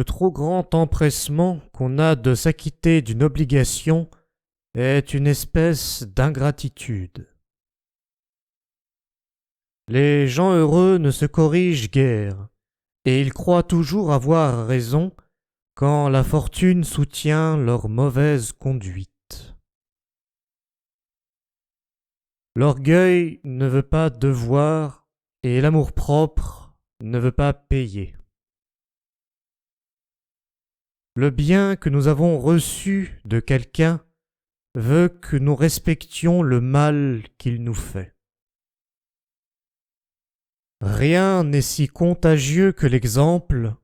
Le trop grand empressement qu'on a de s'acquitter d'une obligation est une espèce d'ingratitude. Les gens heureux ne se corrigent guère, et ils croient toujours avoir raison quand la fortune soutient leur mauvaise conduite. L'orgueil ne veut pas devoir, et l'amour-propre ne veut pas payer. Le bien que nous avons reçu de quelqu'un veut que nous respections le mal qu'il nous fait. Rien n'est si contagieux que l'exemple,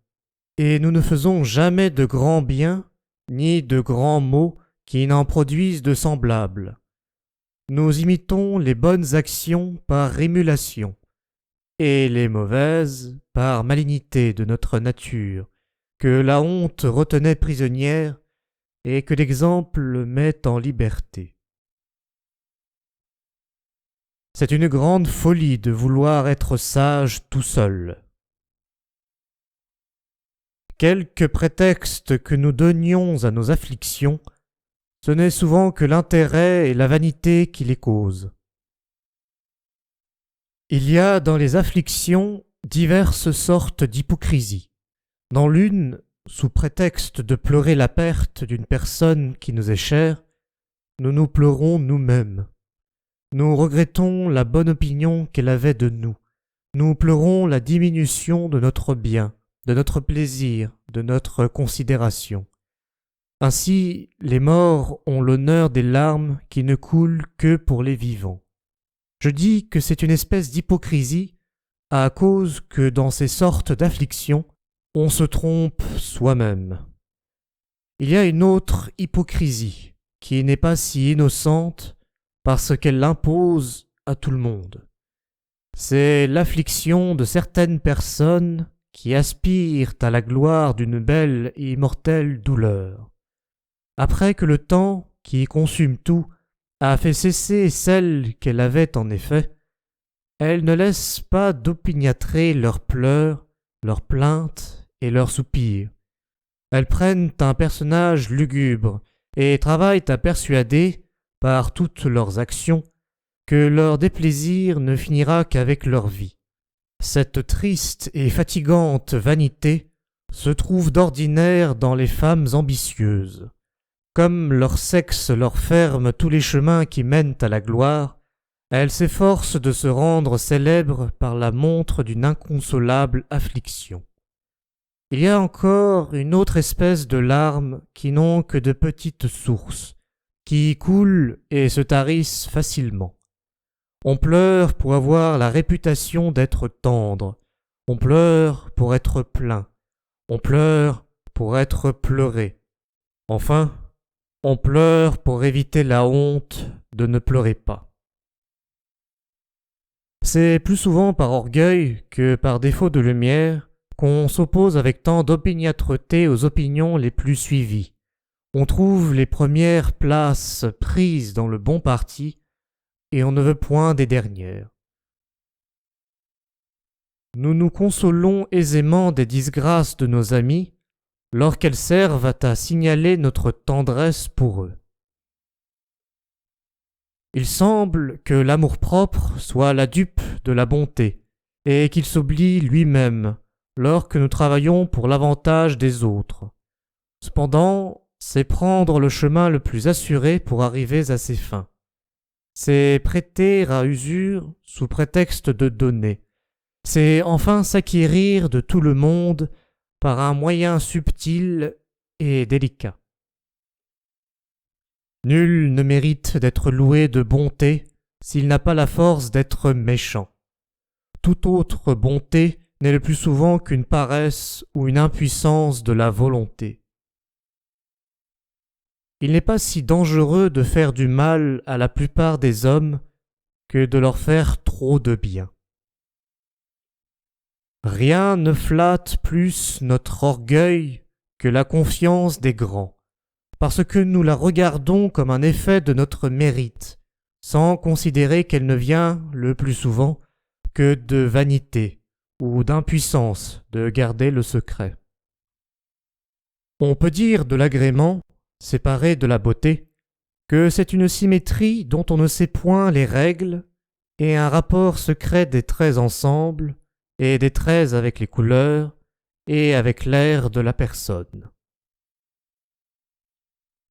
et nous ne faisons jamais de grands biens ni de grands maux qui n'en produisent de semblables. Nous imitons les bonnes actions par émulation, et les mauvaises par malignité de notre nature, que la honte retenait prisonnière et que l'exemple met en liberté. C'est une grande folie de vouloir être sage tout seul. Quelque prétexte que nous donnions à nos afflictions, ce n'est souvent que l'intérêt et la vanité qui les causent. Il y a dans les afflictions diverses sortes d'hypocrisie. Dans l'une, sous prétexte de pleurer la perte d'une personne qui nous est chère, nous nous pleurons nous-mêmes. Nous regrettons la bonne opinion qu'elle avait de nous. Nous pleurons la diminution de notre bien, de notre plaisir, de notre considération. Ainsi, les morts ont l'honneur des larmes qui ne coulent que pour les vivants. Je dis que c'est une espèce d'hypocrisie à cause que dans ces sortes d'afflictions, on se trompe soi-même. Il y a une autre hypocrisie qui n'est pas si innocente parce qu'elle l'impose à tout le monde. C'est l'affliction de certaines personnes qui aspirent à la gloire d'une belle et immortelle douleur. Après que le temps, qui consume tout, a fait cesser celle qu'elle avait en effet, elles ne laissent pas d'opiniâtrer leurs pleurs, leurs plaintes et leurs soupirs. Elles prennent un personnage lugubre et travaillent à persuader, par toutes leurs actions, que leur déplaisir ne finira qu'avec leur vie. Cette triste et fatigante vanité se trouve d'ordinaire dans les femmes ambitieuses. Comme leur sexe leur ferme tous les chemins qui mènent à la gloire, elles s'efforcent de se rendre célèbres par la montre d'une inconsolable affliction. Il y a encore une autre espèce de larmes qui n'ont que de petites sources, qui coulent et se tarissent facilement. On pleure pour avoir la réputation d'être tendre, on pleure pour être plaint, on pleure pour être pleuré. Enfin, on pleure pour éviter la honte de ne pleurer pas. C'est plus souvent par orgueil que par défaut de lumière qu'on s'oppose avec tant d'opiniâtreté aux opinions les plus suivies. On trouve les premières places prises dans le bon parti, et on ne veut point des dernières. Nous nous consolons aisément des disgrâces de nos amis, lorsqu'elles servent à signaler notre tendresse pour eux. Il semble que l'amour-propre soit la dupe de la bonté, et qu'il s'oublie lui-même lorsque nous travaillons pour l'avantage des autres. Cependant, c'est prendre le chemin le plus assuré pour arriver à ses fins. C'est prêter à usure sous prétexte de donner. C'est enfin s'acquérir de tout le monde par un moyen subtil et délicat. Nul ne mérite d'être loué de bonté s'il n'a pas la force d'être méchant. Toute autre bonté n'est le plus souvent qu'une paresse ou une impuissance de la volonté. Il n'est pas si dangereux de faire du mal à la plupart des hommes que de leur faire trop de bien. Rien ne flatte plus notre orgueil que la confiance des grands, parce que nous la regardons comme un effet de notre mérite, sans considérer qu'elle ne vient, le plus souvent, que de vanité ou d'impuissance de garder le secret. On peut dire de l'agrément, séparé de la beauté, que c'est une symétrie dont on ne sait point les règles, et un rapport secret des traits ensemble, et des traits avec les couleurs, et avec l'air de la personne.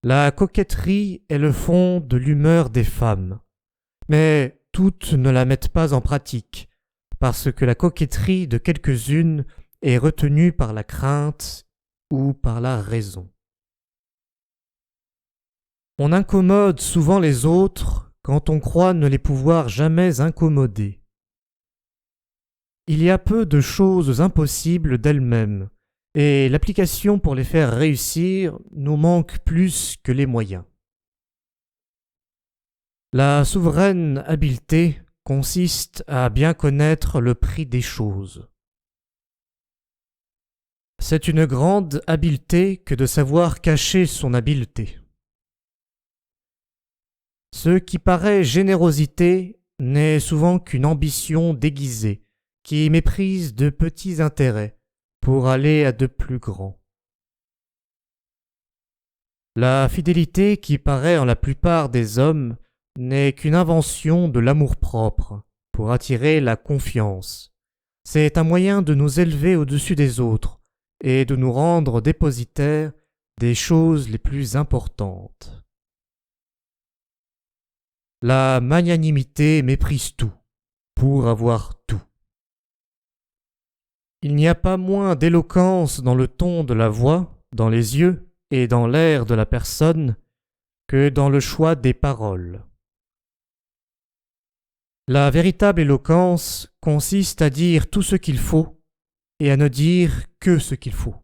La coquetterie est le fond de l'humeur des femmes, mais toutes ne la mettent pas en pratique, parce que la coquetterie de quelques-unes est retenue par la crainte ou par la raison. On incommode souvent les autres quand on croit ne les pouvoir jamais incommoder. Il y a peu de choses impossibles d'elles-mêmes, et l'application pour les faire réussir nous manque plus que les moyens. La souveraine habileté consiste à bien connaître le prix des choses. C'est une grande habileté que de savoir cacher son habileté. Ce qui paraît générosité n'est souvent qu'une ambition déguisée, qui méprise de petits intérêts pour aller à de plus grands. La fidélité qui paraît en la plupart des hommes n'est qu'une invention de l'amour-propre pour attirer la confiance. C'est un moyen de nous élever au-dessus des autres et de nous rendre dépositaires des choses les plus importantes. La magnanimité méprise tout pour avoir tout. Il n'y a pas moins d'éloquence dans le ton de la voix, dans les yeux et dans l'air de la personne que dans le choix des paroles. La véritable éloquence consiste à dire tout ce qu'il faut et à ne dire que ce qu'il faut.